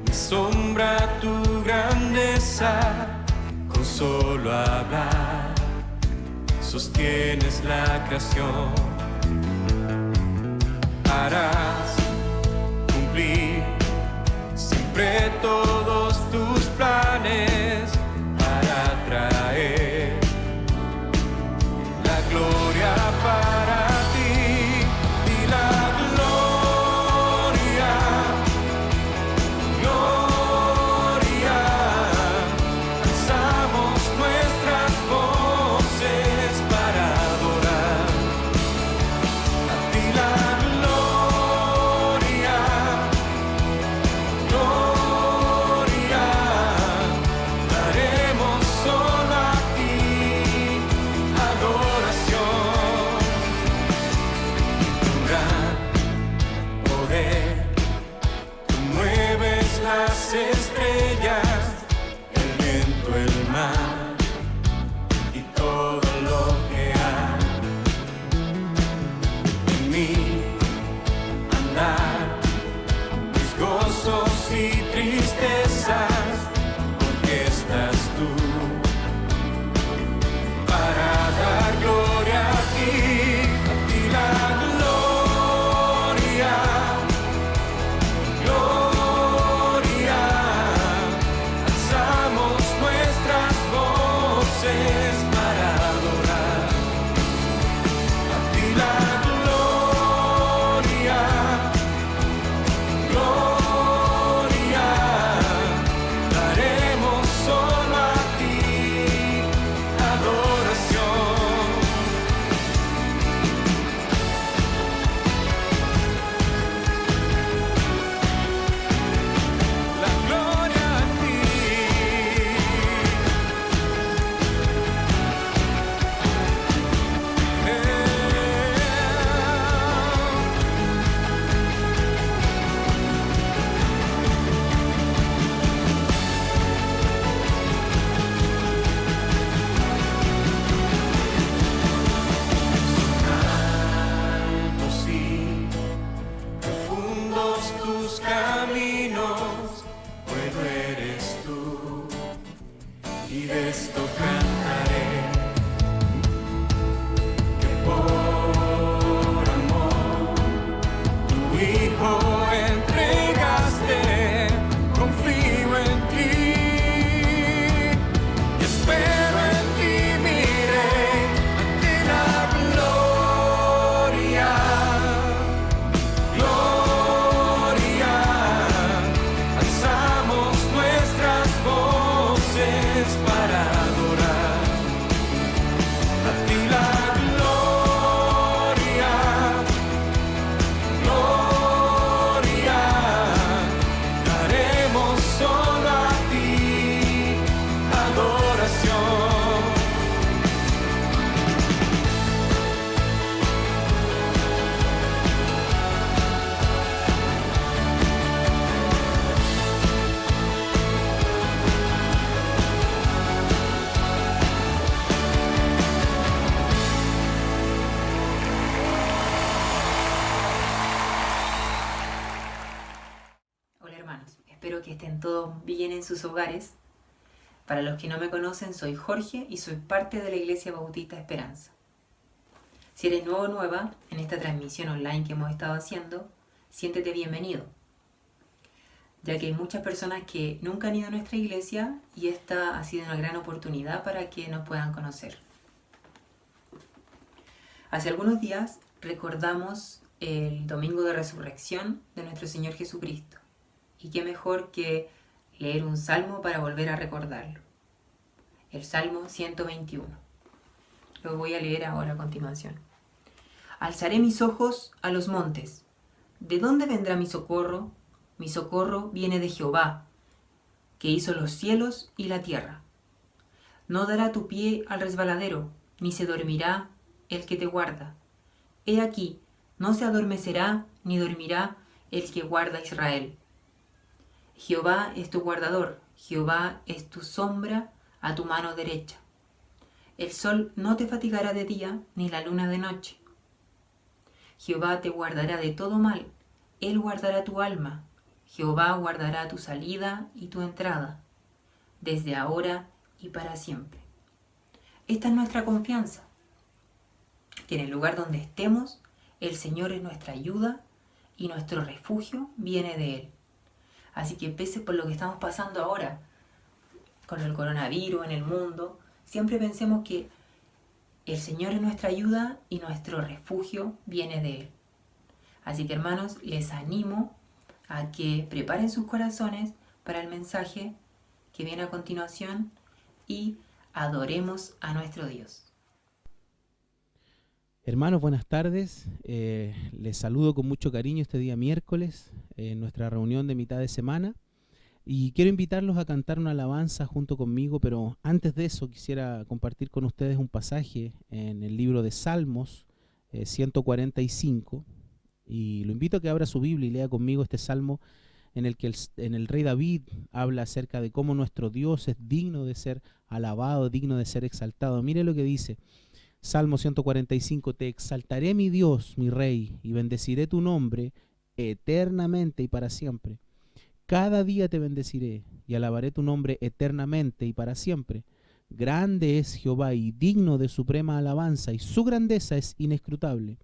me asombra tu grandeza, con solo hablar sostienes la creación. Harás cumplir siempre todos tus planes para traer la gloria para ti y la gloria, gloria. Alzamos nuestras voces para adorar a ti la gloria, gloria. Daremos solo a ti adoración. Un gran poder, tú mueves las estrellas, el viento, el mar y todo lo que hay. En mí andar mis gozos y tristezas, porque estás tú para dar gloria a ti la gloria, gloria. Alzamos nuestras voces para adorar a ti la gloria, gloria. Daremos solo a ti adoración. La gloria a ti. Altos y profundos tus caminos, bueno eres tú, y de esto cantaré, que por amor tu Hijo entregaste. Confío en ti y espero en ti, miré ante la gloria, gloria. Alzamos nuestras voces para adorar a ti la gloria, gloria. Daremos solo a ti adoración. Hola hermanos, espero que estén todos bien en sus hogares. Para los que no me conocen, soy Jorge y soy parte de la Iglesia Bautista Esperanza. Si eres nuevo o nueva en esta transmisión online que hemos estado haciendo, siéntete bienvenido, ya que hay muchas personas que nunca han ido a nuestra iglesia y esta ha sido una gran oportunidad para que nos puedan conocer. Hace algunos días recordamos el Domingo de Resurrección de nuestro Señor Jesucristo. Y qué mejor que leer un salmo para volver a recordarlo. El Salmo 121. Lo voy a leer ahora a continuación. Alzaré mis ojos a los montes. ¿De dónde vendrá mi socorro? Mi socorro viene de Jehová, que hizo los cielos y la tierra. No dará tu pie al resbaladero, ni se dormirá el que te guarda. He aquí, no se adormecerá ni dormirá el que guarda a Israel. Jehová es tu guardador, Jehová es tu sombra a tu mano derecha. El sol no te fatigará de día, ni la luna de noche. Jehová te guardará de todo mal, Él guardará tu alma. Jehová guardará tu salida y tu entrada, desde ahora y para siempre. Esta es nuestra confianza, que en el lugar donde estemos, el Señor es nuestra ayuda y nuestro refugio viene de Él. Así que pese por lo que estamos pasando ahora, con el coronavirus en el mundo, siempre pensemos que el Señor es nuestra ayuda y nuestro refugio viene de Él. Así que hermanos, les animo a que preparen sus corazones para el mensaje que viene a continuación y adoremos a nuestro Dios. Hermanos, buenas tardes. Les saludo con mucho cariño este día miércoles, en nuestra reunión de mitad de semana. Y quiero invitarlos a cantar una alabanza junto conmigo, pero antes de eso quisiera compartir con ustedes un pasaje en el libro de Salmos 145. Y lo invito a que abra su Biblia y lea conmigo este salmo en el que el rey David habla acerca de cómo nuestro Dios es digno de ser alabado, digno de ser exaltado. Mire lo que dice. Salmo 145, te exaltaré mi Dios, mi Rey, y bendeciré tu nombre eternamente y para siempre. Cada día te bendeciré y alabaré tu nombre eternamente y para siempre. Grande es Jehová y digno de suprema alabanza, y su grandeza es inescrutable.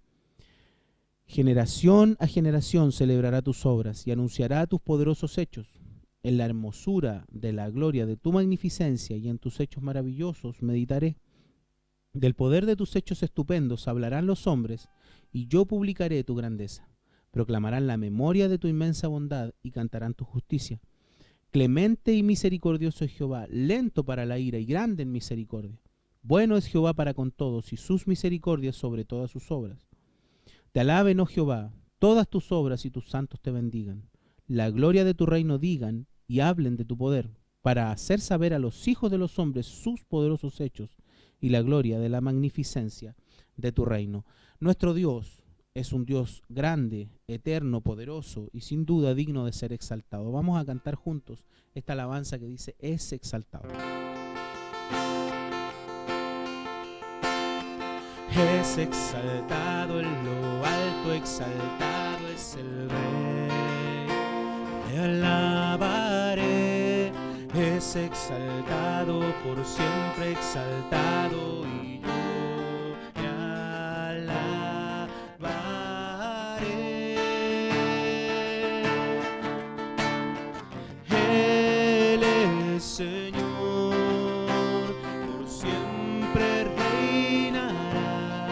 Generación a generación celebrará tus obras y anunciará tus poderosos hechos. En la hermosura de la gloria de tu magnificencia y en tus hechos maravillosos meditaré. Del poder de tus hechos estupendos hablarán los hombres, y yo publicaré tu grandeza. Proclamarán la memoria de tu inmensa bondad y cantarán tu justicia. Clemente y misericordioso es Jehová, lento para la ira y grande en misericordia. Bueno es Jehová para con todos, y sus misericordias sobre todas sus obras. Te alaben, oh Jehová, todas tus obras, y tus santos te bendigan. La gloria de tu reino digan y hablen de tu poder, para hacer saber a los hijos de los hombres sus poderosos hechos, y la gloria de la magnificencia de tu reino. Nuestro Dios es un Dios grande, eterno, poderoso y sin duda digno de ser exaltado. Vamos a cantar juntos esta alabanza que dice, es exaltado. Es exaltado en lo alto, exaltado es el Rey. Le alabaré. Es exaltado, por siempre exaltado, y yo le alabaré. Él es Señor, por siempre reinará.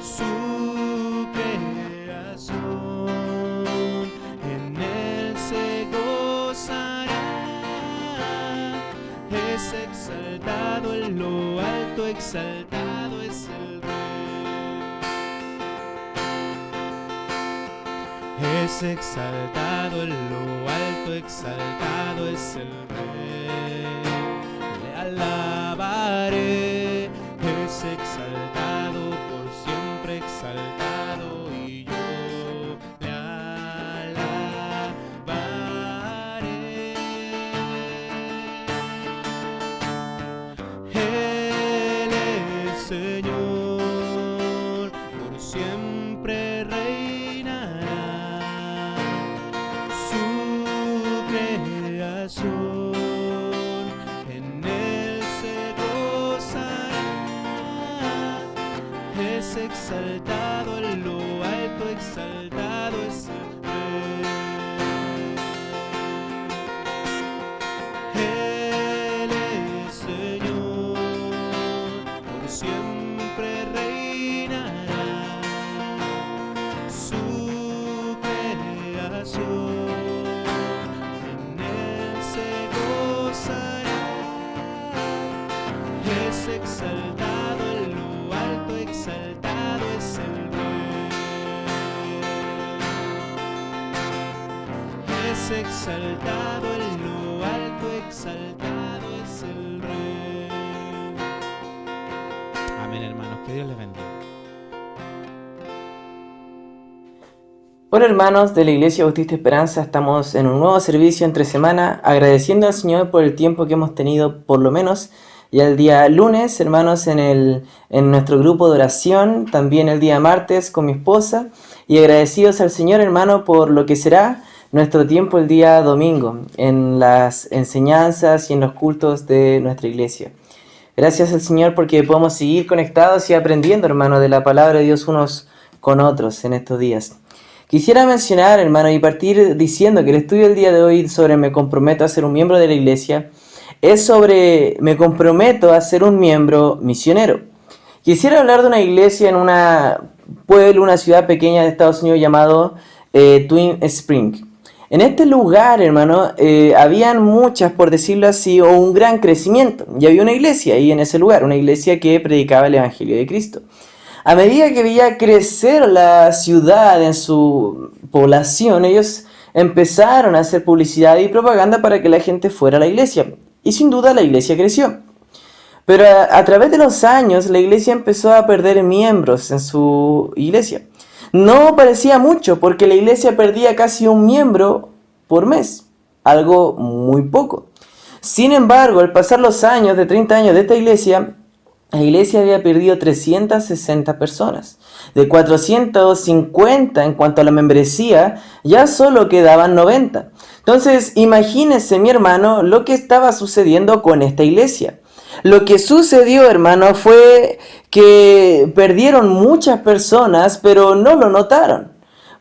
Su creación en él se gozará. Es exaltado en lo alto, exaltado es el Rey. Es exaltado en lo alto, exaltado es el Rey. Le alabaré. Es exaltado, por siempre exaltado, y yo le alabaré. Señor, por siempre reinará. Su creación en él se gozará. Es exaltado en lo alto, exaltado es el Rey. Él es Señor, por siempre reinará. Su creación en él se gozará. Es exaltado en lo alto, exaltado es el Rey. Es exaltado en lo alto, exaltado es el Rey. Amén, hermanos, que Dios les bendiga. Hola hermanos de la Iglesia Bautista Esperanza, estamos en un nuevo servicio entre semana, agradeciendo al Señor por el tiempo que hemos tenido, por lo menos ya el día lunes, hermanos, en nuestro grupo de oración, también el día martes con mi esposa, y agradecidos al Señor, hermano, por lo que será nuestro tiempo el día domingo, en las enseñanzas y en los cultos de nuestra iglesia. Gracias al Señor porque podemos seguir conectados y aprendiendo, hermano, de la palabra de Dios unos con otros en estos días. Quisiera mencionar, hermano, y partir diciendo que el estudio del día de hoy sobre me comprometo a ser un miembro de la iglesia es sobre me comprometo a ser un miembro misionero. Quisiera hablar de una iglesia en una pueblo, una ciudad pequeña de Estados Unidos llamado Twin Springs. En este lugar, hermano, habían muchas, por decirlo así, o un gran crecimiento. Y había una iglesia ahí en ese lugar, una iglesia que predicaba el Evangelio de Cristo. A medida que veía crecer la ciudad en su población, ellos empezaron a hacer publicidad y propaganda para que la gente fuera a la iglesia. Y sin duda la iglesia creció. Pero a través de los años, la iglesia empezó a perder miembros en su iglesia. No parecía mucho, porque la iglesia perdía casi un miembro por mes, algo muy poco. Sin embargo, al pasar los años, de 30 años de esta iglesia, la iglesia había perdido 360 personas. De 450 en cuanto a la membresía, ya solo quedaban 90. Entonces, imagínense, mi hermano, lo que estaba sucediendo con esta iglesia. Lo que sucedió, hermano, fue que perdieron muchas personas, pero no lo notaron.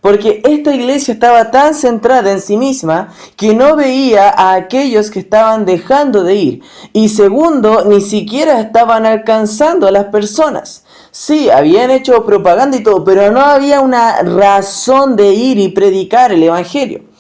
Porque esta iglesia estaba tan centrada en sí misma que no veía a aquellos que estaban dejando de ir. Y segundo, ni siquiera estaban alcanzando a las personas. Sí, habían hecho propaganda y todo, pero no había una razón de ir y predicar el evangelio.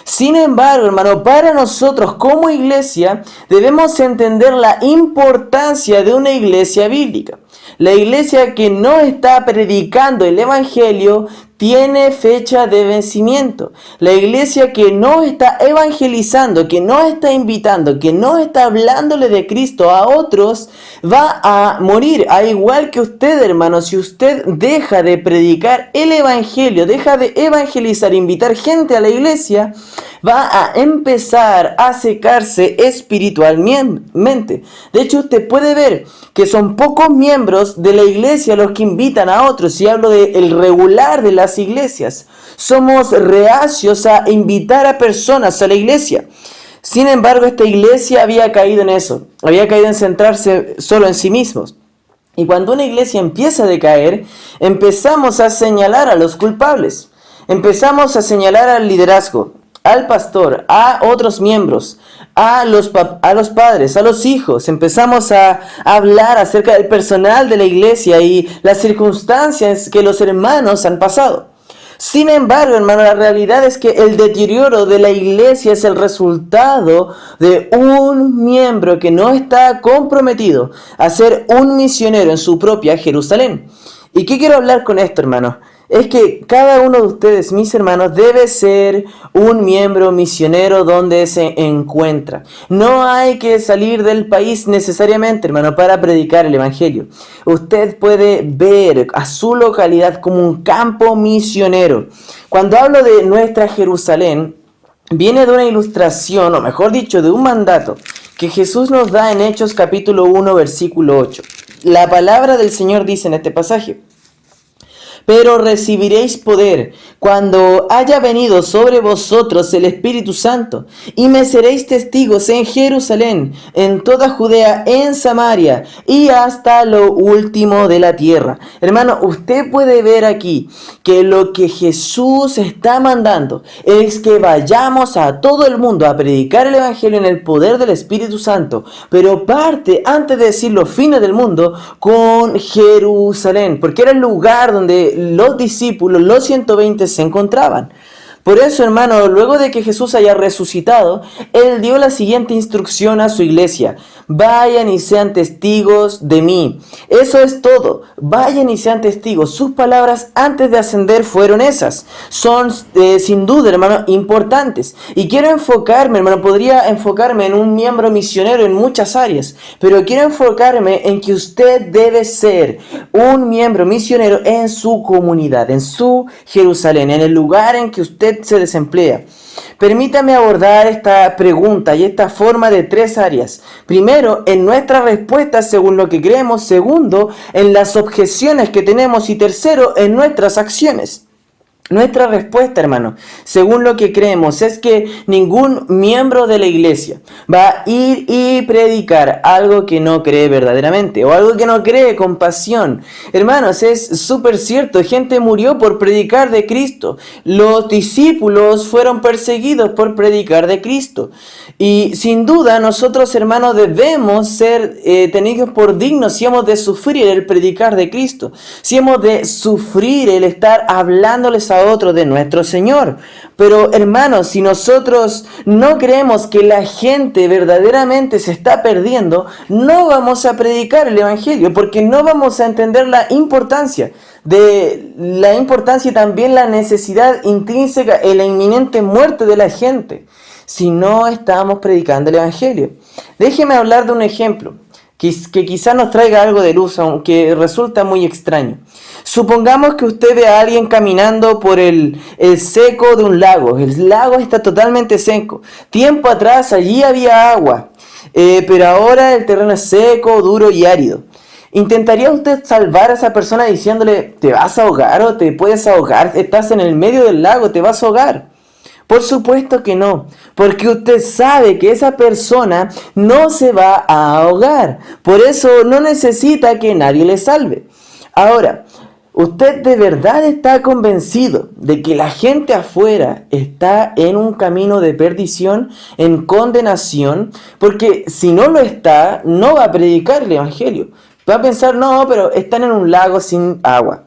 Sin embargo, hermano, para nosotros como iglesia debemos entender la importancia de una iglesia bíblica. La iglesia que no está predicando el evangelio tiene fecha de vencimiento. La iglesia que no está evangelizando, que no está invitando, que no está hablándole de Cristo a otros, va a morir. Al igual que usted, hermano, si usted deja de predicar el evangelio, deja de evangelizar, invitar gente a la iglesia, va a empezar a secarse espiritualmente. De hecho, usted puede ver que son pocos miembros de la iglesia los que invitan a otros. Y hablo del regular de las iglesias. Somos reacios a invitar a personas a la iglesia. Sin embargo, esta iglesia había caído en eso. Había caído en centrarse solo en sí mismos. Y cuando una iglesia empieza a decaer, empezamos a señalar a los culpables. Empezamos a señalar al liderazgo, al pastor, a otros miembros, a los padres, a los hijos. Empezamos a hablar acerca del personal de la iglesia y las circunstancias que los hermanos han pasado. Sin embargo, hermano, la realidad es que el deterioro de la iglesia es el resultado de un miembro que no está comprometido a ser un misionero en su propia Jerusalén. ¿Y qué quiero hablar con esto, hermano? Es que cada uno de ustedes, mis hermanos, debe ser un miembro misionero donde se encuentra. No hay que salir del país necesariamente, hermano, para predicar el evangelio. Usted puede ver a su localidad como un campo misionero. Cuando hablo de nuestra Jerusalén, viene de una ilustración, o mejor dicho, de un mandato que Jesús nos da en Hechos capítulo 1, versículo 8. La palabra del Señor dice en este pasaje: pero recibiréis poder cuando haya venido sobre vosotros el Espíritu Santo, y me seréis testigos en Jerusalén, en toda Judea, en Samaria, y hasta lo último de la tierra. Hermano, usted puede ver aquí que lo que Jesús está mandando es que vayamos a todo el mundo a predicar el Evangelio en el poder del Espíritu Santo, pero parte, antes de decir los fines del mundo, con Jerusalén, porque era el lugar donde los discípulos, los 120, se encontraban. Por eso, hermano, luego de que Jesús haya resucitado, Él dio la siguiente instrucción a su iglesia: vayan y sean testigos de mí. Eso es todo. Vayan y sean testigos. Sus palabras antes de ascender fueron esas. Son, sin duda, hermano, importantes. Y quiero enfocarme, hermano, podría enfocarme en un miembro misionero en muchas áreas, pero quiero enfocarme en que usted debe ser un miembro misionero en su comunidad, en su Jerusalén, en el lugar en que usted se desemplea. Permítame abordar esta pregunta y esta forma de 3 áreas. Primero, en nuestras respuestas según lo que creemos. Segundo, en las objeciones que tenemos. Y tercero, en nuestras acciones. Nuestra respuesta, hermano, según lo que creemos, es que ningún miembro de la iglesia va a ir y predicar algo que no cree verdaderamente o algo que no cree con pasión. Hermanos, es súper cierto, gente murió por predicar de Cristo. Los discípulos fueron perseguidos por predicar de Cristo. Y sin duda nosotros, hermanos, debemos ser tenidos por dignos si hemos de sufrir el predicar de Cristo, si hemos de sufrir el estar hablándoles a otros de nuestro Señor. Pero hermanos, si nosotros no creemos que la gente verdaderamente se está perdiendo, no vamos a predicar el Evangelio, porque no vamos a entender la importancia y también la necesidad intrínseca en la inminente muerte de la gente si no estamos predicando el Evangelio. Déjeme hablar de un ejemplo que quizás nos traiga algo de luz, aunque resulta muy extraño. Supongamos que usted ve a alguien caminando por el seco de un lago. El lago está totalmente seco. Tiempo atrás allí había agua, pero ahora el terreno es seco, duro y árido. ¿Intentaría usted salvar a esa persona diciéndole, te vas a ahogar o te puedes ahogar? Estás en el medio del lago, te vas a ahogar. Por supuesto que no, porque usted sabe que esa persona no se va a ahogar. Por eso no necesita que nadie le salve. Ahora, ¿usted de verdad está convencido de que la gente afuera está en un camino de perdición, en condenación? Porque si no lo está, no va a predicar el Evangelio. Va a pensar, no, pero están en un lago sin agua.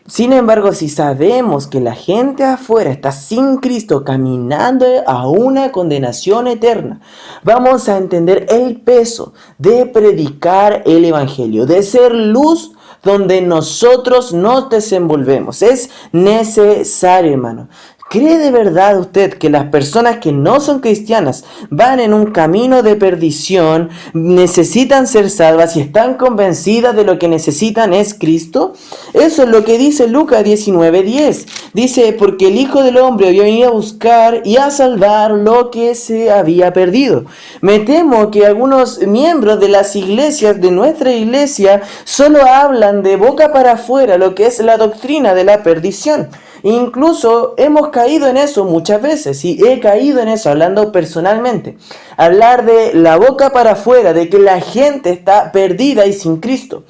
Sin embargo, si sabemos que la gente afuera está sin Cristo caminando a una condenación eterna, vamos a entender el peso de predicar el Evangelio, de ser luz donde nosotros nos desenvolvemos. Es necesario, hermano. ¿Cree de verdad usted que las personas que no son cristianas van en un camino de perdición, necesitan ser salvas y están convencidas de lo que necesitan es Cristo? Eso es lo que dice Lucas 19:10. Dice, porque el Hijo del Hombre había venido a buscar y a salvar lo que se había perdido. Me temo que algunos miembros de las iglesias, de nuestra iglesia, solo hablan de boca para afuera lo que es la doctrina de la perdición. Incluso hemos caído en eso muchas veces, y he caído en eso hablando personalmente. Hablar de la boca para afuera, de que la gente está perdida y sin Cristo.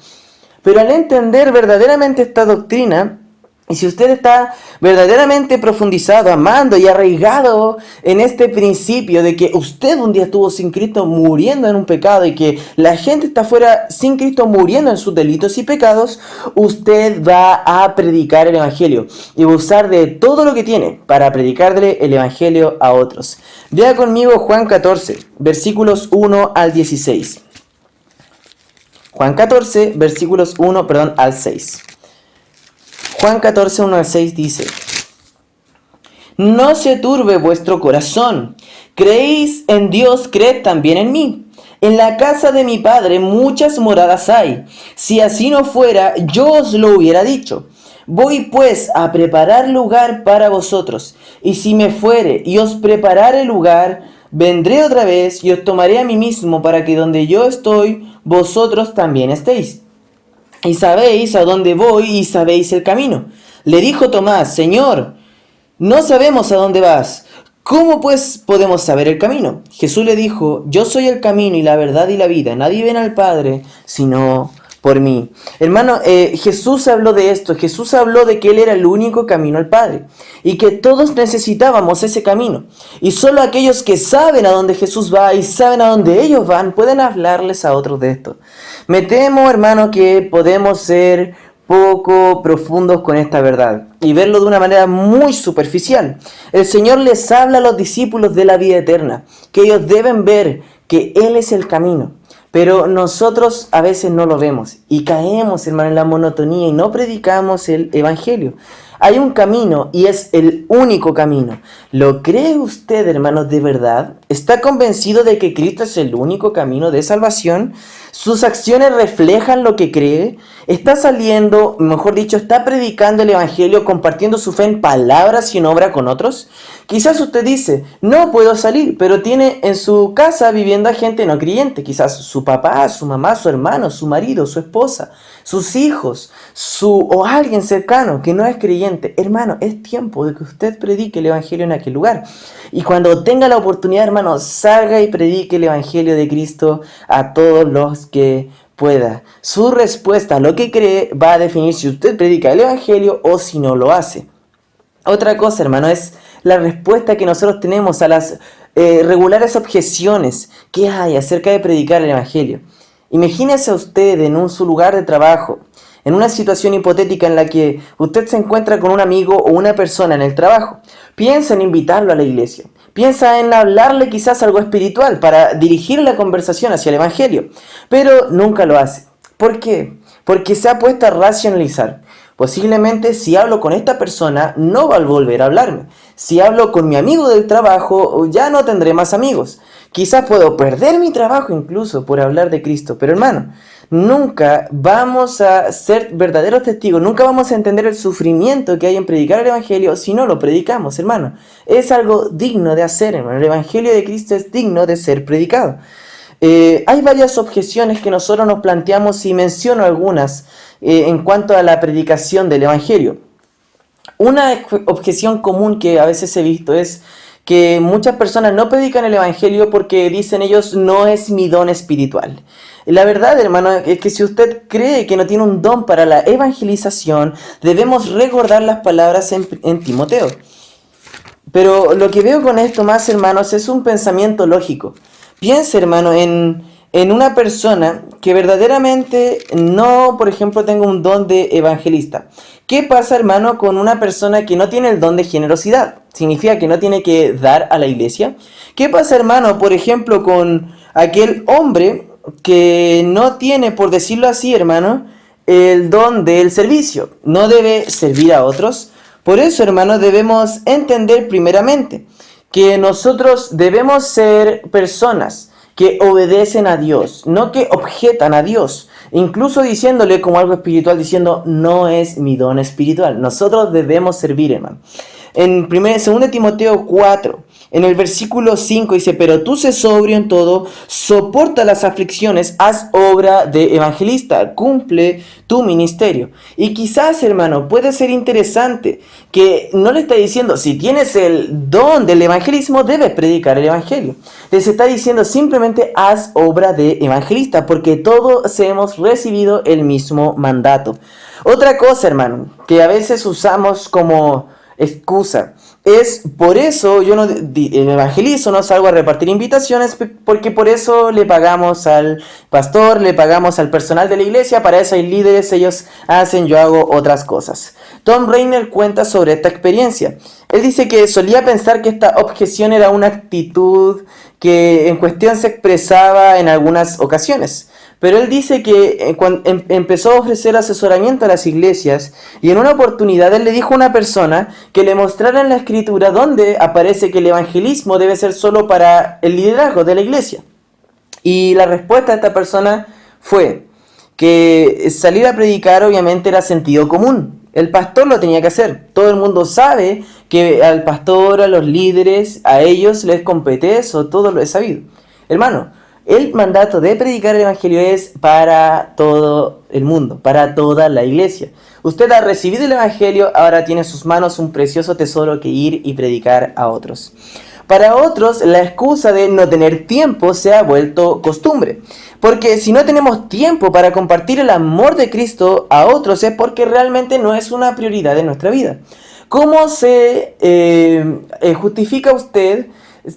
Pero al entender verdaderamente esta doctrina, y si usted está verdaderamente profundizado, amando y arraigado en este principio de que usted un día estuvo sin Cristo muriendo en un pecado y que la gente está afuera sin Cristo muriendo en sus delitos y pecados, usted va a predicar el Evangelio y va a usar de todo lo que tiene para predicarle el Evangelio a otros. Vea conmigo Juan 14, versículos 1 al 16. Juan 14, versículos 1 al 6. Juan 14, 1 al 6 dice, no se turbe vuestro corazón, creéis en Dios, creed también en mí. En la casa de mi Padre muchas moradas hay, si así no fuera, yo os lo hubiera dicho. Voy pues a preparar lugar para vosotros, y si me fuere y os preparare lugar, vendré otra vez y os tomaré a mí mismo, para que donde yo estoy, vosotros también estéis. Y sabéis a dónde voy y sabéis el camino. Le dijo Tomás, Señor, no sabemos a dónde vas. ¿Cómo pues podemos saber el camino? Jesús le dijo, yo soy el camino y la verdad y la vida. Nadie viene al Padre sino por mí. Hermano, Jesús habló de esto. Jesús habló de que Él era el único camino al Padre y que todos necesitábamos ese camino. Y solo aquellos que saben a dónde Jesús va y saben a dónde ellos van pueden hablarles a otros de esto. Me temo, hermano, que podemos ser poco profundos con esta verdad y verlo de una manera muy superficial. El Señor les habla a los discípulos de la vida eterna, que ellos deben ver que Él es el camino. Pero nosotros a veces no lo vemos y caemos, hermano, en la monotonía y no predicamos el Evangelio. Hay un camino y es el único camino. ¿Lo cree usted, hermanos, de verdad? ¿Está convencido de que Cristo es el único camino de salvación? ¿Sus acciones reflejan lo que cree? Está saliendo, mejor dicho, está predicando el evangelio, compartiendo su fe en palabras y en obra con otros. Quizás usted dice, no puedo salir, pero tiene en su casa viviendo a gente no creyente. Quizás su papá, su mamá, su hermano, su marido, su esposa, sus hijos, o alguien cercano que no es creyente. Hermano, es tiempo de que usted predique el evangelio en aquel lugar. Y cuando tenga la oportunidad, hermano, salga y predique el evangelio de Cristo a todos los que pueda. Su respuesta a lo que cree va a definir si usted predica el evangelio o si no lo hace. Otra cosa, hermano, es la respuesta que nosotros tenemos a las regulares objeciones que hay acerca de predicar el evangelio. Imagínese a usted en su lugar de trabajo, en una situación hipotética en la que usted se encuentra con un amigo o una persona en el trabajo. Piensa en invitarlo a la iglesia. Piensa en hablarle quizás algo espiritual para dirigir la conversación hacia el evangelio, pero nunca lo hace. ¿Por qué? Porque se ha puesto a racionalizar. Posiblemente si hablo con esta persona no va a volver a hablarme. Si hablo con mi amigo del trabajo ya no tendré más amigos. Quizás puedo perder mi trabajo incluso por hablar de Cristo. Pero hermano, nunca vamos a ser verdaderos testigos, nunca vamos a entender el sufrimiento que hay en predicar el evangelio si no lo predicamos, hermano. Es algo digno de hacer, hermano. El evangelio de Cristo es digno de ser predicado. Hay varias objeciones que nosotros nos planteamos y menciono algunas en cuanto a la predicación del evangelio. Una objeción común que a veces he visto es que muchas personas no predican el evangelio porque dicen ellos no es mi don espiritual. La verdad, hermano, es que si usted cree que no tiene un don para la evangelización, debemos recordar las palabras en Timoteo. Pero lo que veo con esto más, hermanos, es un pensamiento lógico. Piense, hermano, en una persona que verdaderamente no, por ejemplo, tenga un don de evangelista. ¿Qué pasa, hermano, con una persona que no tiene el don de generosidad? ¿Significa que no tiene que dar a la iglesia? ¿Qué pasa, hermano, por ejemplo, con aquel hombre que no tiene, por decirlo así, hermano, el don del servicio? No debe servir a otros. Por eso, hermano, debemos entender primeramente que nosotros debemos ser personas que obedecen a Dios, no que objetan a Dios, incluso diciéndole como algo espiritual, diciendo no es mi don espiritual. Nosotros debemos servir, hermano. En 2 Timoteo 4, en el versículo 5 dice, pero tú sé sobrio en todo, soporta las aflicciones, haz obra de evangelista, cumple tu ministerio. Y quizás, hermano, puede ser interesante que no le está diciendo, si tienes el don del evangelismo, debes predicar el evangelio. Les está diciendo simplemente haz obra de evangelista, porque todos hemos recibido el mismo mandato. Otra cosa, hermano, que a veces usamos como excusa, es por eso yo no evangelizo, no salgo a repartir invitaciones, porque por eso le pagamos al pastor, le pagamos al personal de la iglesia, para eso hay líderes, ellos hacen, yo hago otras cosas. Tom Rainer cuenta sobre esta experiencia. Él dice que solía pensar que esta objeción era una actitud que en cuestión se expresaba en algunas ocasiones. Pero él dice que cuando empezó a ofrecer asesoramiento a las iglesias, y en una oportunidad él le dijo a una persona que le mostrara en la escritura donde aparece que el evangelismo debe ser solo para el liderazgo de la iglesia. Y la respuesta de esta persona fue que salir a predicar obviamente era sentido común. El pastor lo tenía que hacer. Todo el mundo sabe que al pastor, a los líderes, a ellos les compete eso, todo lo he sabido. Hermano, el mandato de predicar el evangelio es para todo el mundo, para toda la iglesia. Usted ha recibido el evangelio, ahora tiene en sus manos un precioso tesoro que ir y predicar a otros. Para otros, la excusa de no tener tiempo se ha vuelto costumbre. Porque si no tenemos tiempo para compartir el amor de Cristo a otros es porque realmente no es una prioridad de nuestra vida. ¿Cómo se justifica usted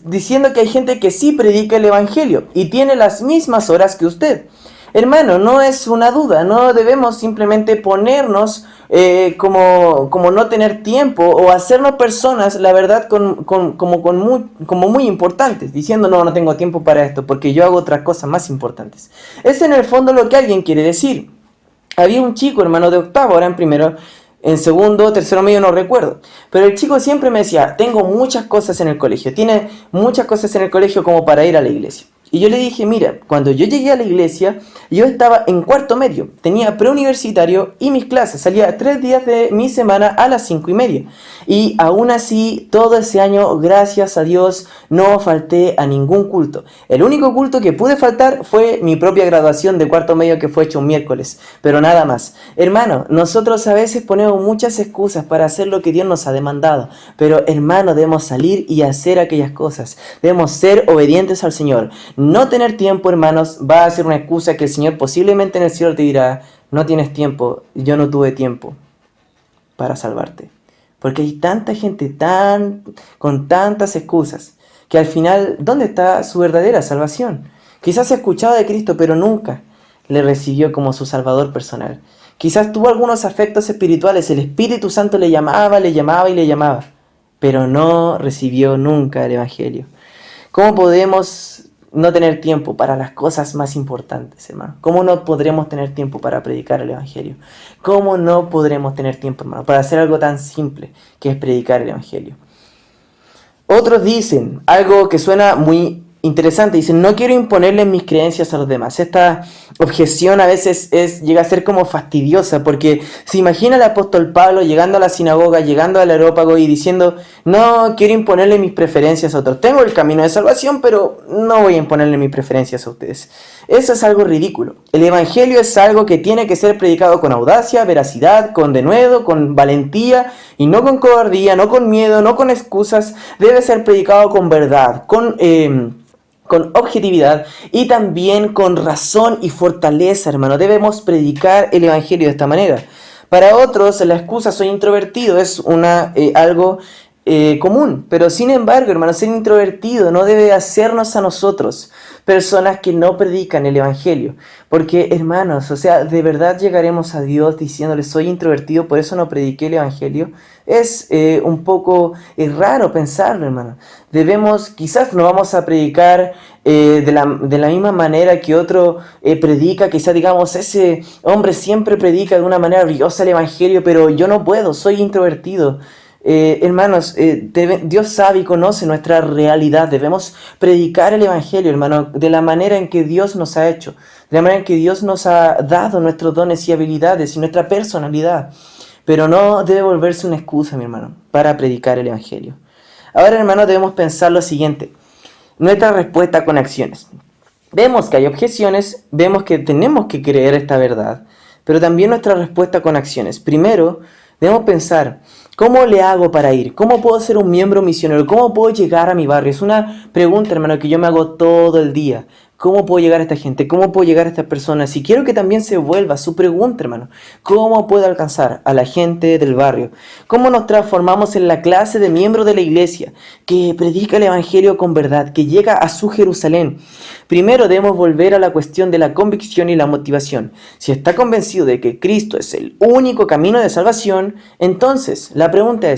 diciendo que hay gente que sí predica el evangelio y tiene las mismas horas que usted? Hermano, no es una duda, no debemos simplemente ponernos como no tener tiempo o hacernos personas, la verdad, como muy importantes, diciendo no tengo tiempo para esto porque yo hago otras cosas más importantes. Es en el fondo lo que alguien quiere decir. Había un chico, hermano, de octavo, ahora en primero, en segundo, tercero medio no recuerdo, pero el chico siempre me decía, tengo muchas cosas en el colegio, tiene muchas cosas en el colegio como para ir a la iglesia. Y yo le dije, mira, cuando yo llegué a la iglesia, yo estaba en cuarto medio, tenía preuniversitario y mis clases, salía 3 días de mi semana a las 5:30. Y aún así, todo ese año, gracias a Dios, no falté a ningún culto. El único culto que pude faltar fue mi propia graduación de cuarto medio, que fue hecho un miércoles, pero nada más. Hermano, nosotros a veces ponemos muchas excusas para hacer lo que Dios nos ha demandado, pero hermano, debemos salir y hacer aquellas cosas. Debemos ser obedientes al Señor. No tener tiempo, hermanos, va a ser una excusa que el Señor posiblemente en el cielo te dirá, no tienes tiempo, yo no tuve tiempo para salvarte. Porque hay tanta gente con tantas excusas, que al final, ¿dónde está su verdadera salvación? Quizás ha escuchado de Cristo, pero nunca le recibió como su Salvador personal. Quizás tuvo algunos afectos espirituales, el Espíritu Santo le llamaba, pero no recibió nunca el Evangelio. ¿Cómo podemos no tener tiempo para las cosas más importantes, hermano? ¿Cómo no podremos tener tiempo para predicar el Evangelio? ¿Cómo no podremos tener tiempo, hermano, para hacer algo tan simple que es predicar el Evangelio? Otros dicen algo que suena muy interesante, dicen, no quiero imponerle mis creencias a los demás. Esta objeción a veces llega a ser como fastidiosa, porque se imagina el apóstol Pablo llegando a la sinagoga, llegando al Areópago y diciendo, no quiero imponerle mis preferencias a otros. Tengo el camino de salvación, pero no voy a imponerle mis preferencias a ustedes. Eso es algo ridículo. El Evangelio es algo que tiene que ser predicado con audacia, veracidad, con denuedo, con valentía, y no con cobardía, no con miedo, no con excusas. Debe ser predicado con verdad, con objetividad y también con razón y fortaleza, hermano. Debemos predicar el Evangelio de esta manera. Para otros, la excusa soy introvertido es algo común, pero sin embargo, hermano, ser introvertido no debe hacernos a nosotros personas que no predican el Evangelio, porque, hermanos, de verdad llegaremos a Dios diciéndole soy introvertido, por eso no prediqué el Evangelio. Es un poco raro pensarlo, hermano. Quizás no vamos a predicar de la misma manera que otro predica. Quizás digamos, ese hombre siempre predica de una manera brillosa el Evangelio, pero yo no puedo, soy introvertido. Hermanos, Dios sabe y conoce nuestra realidad. Debemos predicar el Evangelio, hermano, de la manera en que Dios nos ha hecho, de la manera en que Dios nos ha dado nuestros dones y habilidades y nuestra personalidad. Pero no debe volverse una excusa, mi hermano, para predicar el Evangelio. Ahora, hermano, debemos pensar lo siguiente: nuestra respuesta con acciones. Vemos que hay objeciones, vemos que tenemos que creer esta verdad, pero también nuestra respuesta con acciones. Primero, debemos pensar, ¿cómo le hago para ir? ¿Cómo puedo ser un miembro misionero? ¿Cómo puedo llegar a mi barrio? Es una pregunta, hermano, que yo me hago todo el día. ¿Cómo puedo llegar a esta gente? ¿Cómo puedo llegar a estas personas? Y quiero que también se vuelva su pregunta, hermano. ¿Cómo puedo alcanzar a la gente del barrio? ¿Cómo nos transformamos en la clase de miembros de la iglesia que predica el Evangelio con verdad, que llega a su Jerusalén? Primero debemos volver a la cuestión de la convicción y la motivación. Si está convencido de que Cristo es el único camino de salvación, entonces la pregunta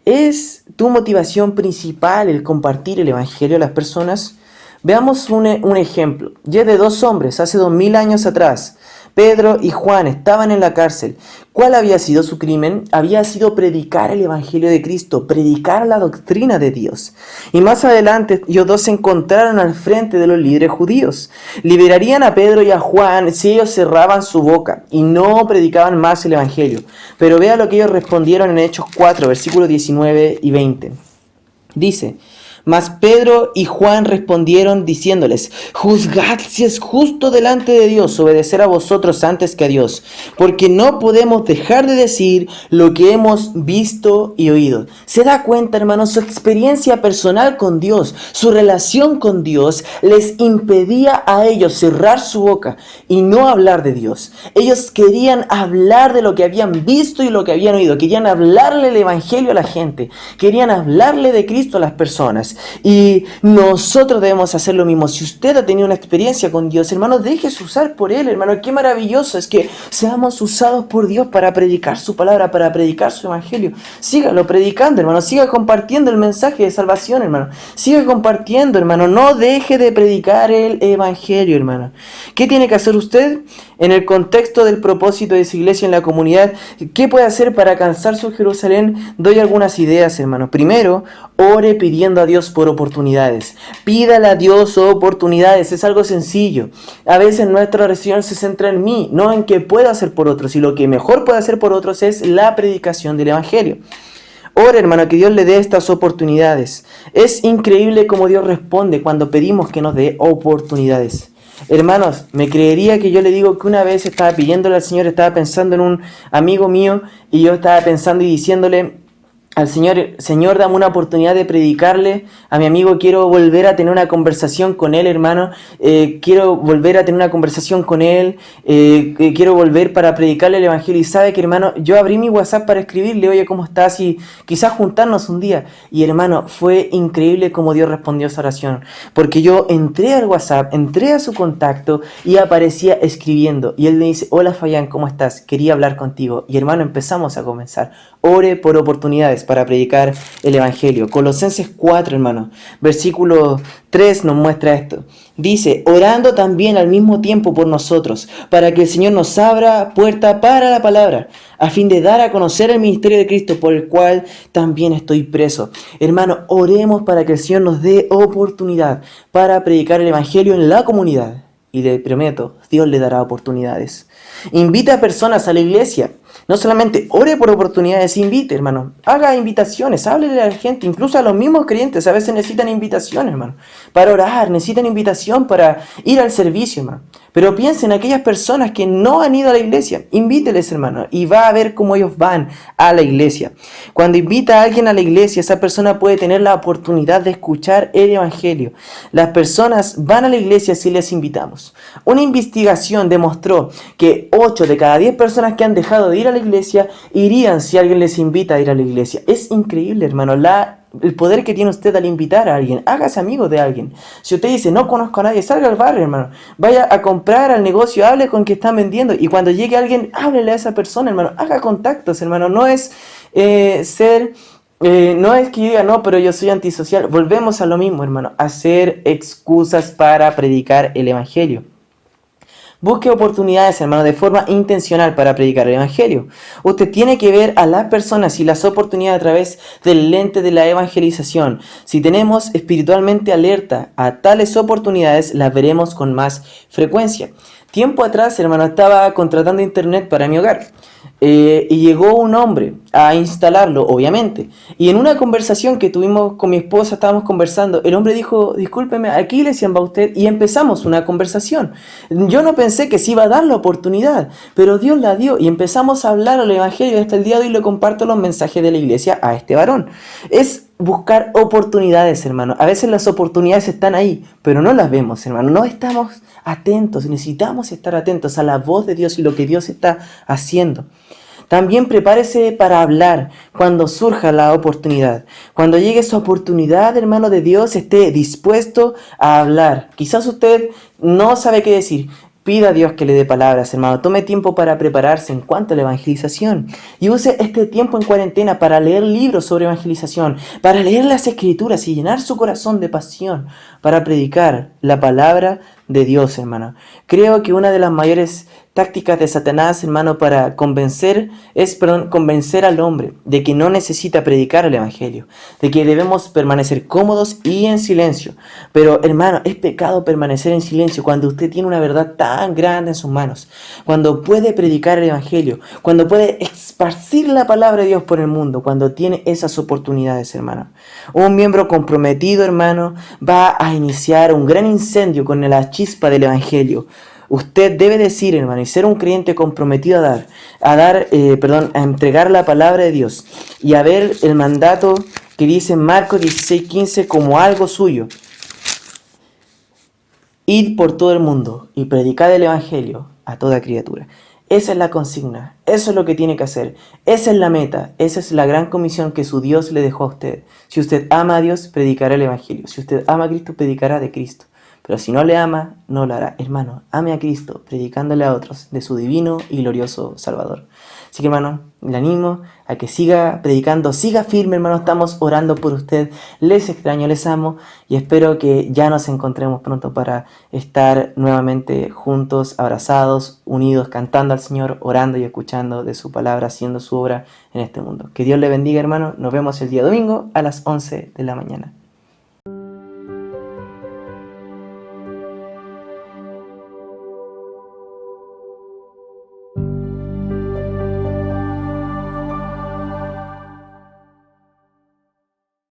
¿es tu motivación principal el compartir el Evangelio a las personas? Veamos un ejemplo. Ya de 2 hombres, hace 2000 años atrás, Pedro y Juan estaban en la cárcel. ¿Cuál había sido su crimen? Había sido predicar el Evangelio de Cristo, predicar la doctrina de Dios. Y más adelante, ellos dos se encontraron al frente de los líderes judíos. Liberarían a Pedro y a Juan si ellos cerraban su boca y no predicaban más el Evangelio. Pero vea lo que ellos respondieron en Hechos 4, versículos 19 y 20. Dice: mas Pedro y Juan respondieron diciéndoles: juzgad si es justo delante de Dios obedecer a vosotros antes que a Dios, porque no podemos dejar de decir lo que hemos visto y oído. ¿Se da cuenta, hermanos? Su experiencia personal con Dios, su relación con Dios, les impedía a ellos cerrar su boca y no hablar de Dios. Ellos querían hablar de lo que habían visto y lo que habían oído. Querían hablarle el Evangelio a la gente. Querían hablarle de Cristo a las personas. Y nosotros debemos hacer lo mismo. Si usted ha tenido una experiencia con Dios, hermano, déjese usar por Él, hermano. Qué maravilloso es que seamos usados por Dios para predicar su palabra, para predicar su Evangelio. Sígalo predicando, hermano. Siga compartiendo el mensaje de salvación, hermano. Siga compartiendo, hermano. No deje de predicar el Evangelio, hermano. ¿Qué tiene que hacer usted? en el contexto del propósito de su iglesia en la comunidad, ¿qué puede hacer para alcanzar su Jerusalén? Doy algunas ideas, hermano. Primero, ore pidiendo a Dios por oportunidades. Pídale a Dios oportunidades, es algo sencillo. A veces nuestra oración se centra en mí, no en qué puedo hacer por otros, y lo que mejor puedo hacer por otros es la predicación del Evangelio. Ore, hermano, que Dios le dé estas oportunidades. Es increíble cómo Dios responde cuando pedimos que nos dé oportunidades. Hermanos, me creería que yo le digo que una vez estaba pidiéndole al Señor, estaba pensando en un amigo mío y yo estaba pensando y diciéndole al Señor, Señor, dame una oportunidad de predicarle a mi amigo, quiero volver a tener una conversación con él, hermano, quiero volver a tener una conversación con él, quiero volver para predicarle el Evangelio. Y sabe que, hermano, yo abrí mi WhatsApp para escribirle, oye, ¿cómo estás? Y quizás juntarnos un día. Y, hermano, fue increíble cómo Dios respondió a esa oración, porque yo entré al WhatsApp, entré a su contacto y aparecía escribiendo. Y él me dice, hola Fabián, ¿cómo estás? Quería hablar contigo. Y, hermano, empezamos a comenzar. Ore por oportunidades para predicar el Evangelio. Colosenses 4, hermano, versículo 3 nos muestra esto. Dice, orando también al mismo tiempo por nosotros, para que el Señor nos abra puerta para la palabra, a fin de dar a conocer el ministerio de Cristo, por el cual también estoy preso. Hermano, oremos para que el Señor nos dé oportunidad para predicar el Evangelio en la comunidad. Y le prometo, Dios le dará oportunidades. Invita a personas a la iglesia. No solamente ore por oportunidades, invite, hermano. Haga invitaciones, háblele a la gente, incluso a los mismos creyentes. A veces necesitan invitación, hermano, para orar, necesitan invitación para ir al servicio, hermano. Pero piensen en aquellas personas que no han ido a la iglesia. Invíteles, hermano, y va a ver cómo ellos van a la iglesia. Cuando invita a alguien a la iglesia, esa persona puede tener la oportunidad de escuchar el Evangelio. Las personas van a la iglesia si les invitamos. Una investigación demostró que 8 de cada 10 personas que han dejado de ir a la iglesia irían si alguien les invita a ir a la iglesia. Es increíble, hermano, el poder que tiene usted al invitar a alguien. Hágase amigo de alguien. Si usted dice, no conozco a nadie, salga al barrio, hermano. Vaya a comprar al negocio, hable con quien están vendiendo. Y cuando llegue alguien, háblele a esa persona, hermano. Haga contactos, hermano. No es no es que yo diga, no, pero yo soy antisocial. Volvemos a lo mismo, hermano. Hacer excusas para predicar el Evangelio. Busque oportunidades, hermano, de forma intencional para predicar el Evangelio. Usted tiene que ver a las personas y las oportunidades a través del lente de la evangelización. Si tenemos espiritualmente alerta a tales oportunidades, las veremos con más frecuencia. Tiempo atrás, hermano, estaba contratando internet para mi hogar. Y llegó un hombre a instalarlo, obviamente. Y en una conversación que tuvimos con mi esposa, estábamos conversando, el hombre dijo, discúlpeme, ¿a qué iglesia va usted? Y empezamos una conversación. Yo no pensé que se iba a dar la oportunidad, pero Dios la dio y empezamos a hablar al Evangelio. Y hasta el día de hoy le comparto los mensajes de la iglesia a este varón. Es buscar oportunidades, hermano. A veces las oportunidades están ahí, pero no las vemos, hermano. No estamos atentos, necesitamos estar atentos a la voz de Dios y lo que Dios está haciendo. También prepárese para hablar cuando surja la oportunidad. Cuando llegue esa oportunidad, hermano de Dios, esté dispuesto a hablar. Quizás usted no sabe qué decir. Pida a Dios que le dé palabras, hermano. Tome tiempo para prepararse en cuanto a la evangelización. Y use este tiempo en cuarentena para leer libros sobre evangelización, para leer las Escrituras y llenar su corazón de pasión para predicar la palabra de Dios, hermano. Creo que una de las mayores tácticas de Satanás, hermano, para convencer al hombre de que no necesita predicar el Evangelio, de que debemos permanecer cómodos y en silencio. Pero, hermano, es pecado permanecer en silencio cuando usted tiene una verdad tan grande en sus manos, cuando puede predicar el Evangelio, cuando puede esparcir la palabra de Dios por el mundo, cuando tiene esas oportunidades, hermano. Un miembro comprometido, hermano, va a iniciar un gran incendio con la chispa del Evangelio. Usted debe decir, hermano, y ser un creyente comprometido a entregar la palabra de Dios y a ver el mandato que dice en Marcos 16:15 como algo suyo. Id por todo el mundo y predicad el Evangelio a toda criatura. Esa es la consigna, eso es lo que tiene que hacer, esa es la meta, esa es la gran comisión que su Dios le dejó a usted. Si usted ama a Dios, predicará el Evangelio. Si usted ama a Cristo, predicará de Cristo. Pero si no le ama, no lo hará. Hermano, ame a Cristo, predicándole a otros de su divino y glorioso Salvador. Así que, hermano, le animo a que siga predicando, siga firme, hermano. Estamos orando por usted. Les extraño, les amo y espero que ya nos encontremos pronto para estar nuevamente juntos, abrazados, unidos, cantando al Señor, orando y escuchando de su palabra, haciendo su obra en este mundo. Que Dios le bendiga, hermano. Nos vemos el día domingo a las 11 de la mañana.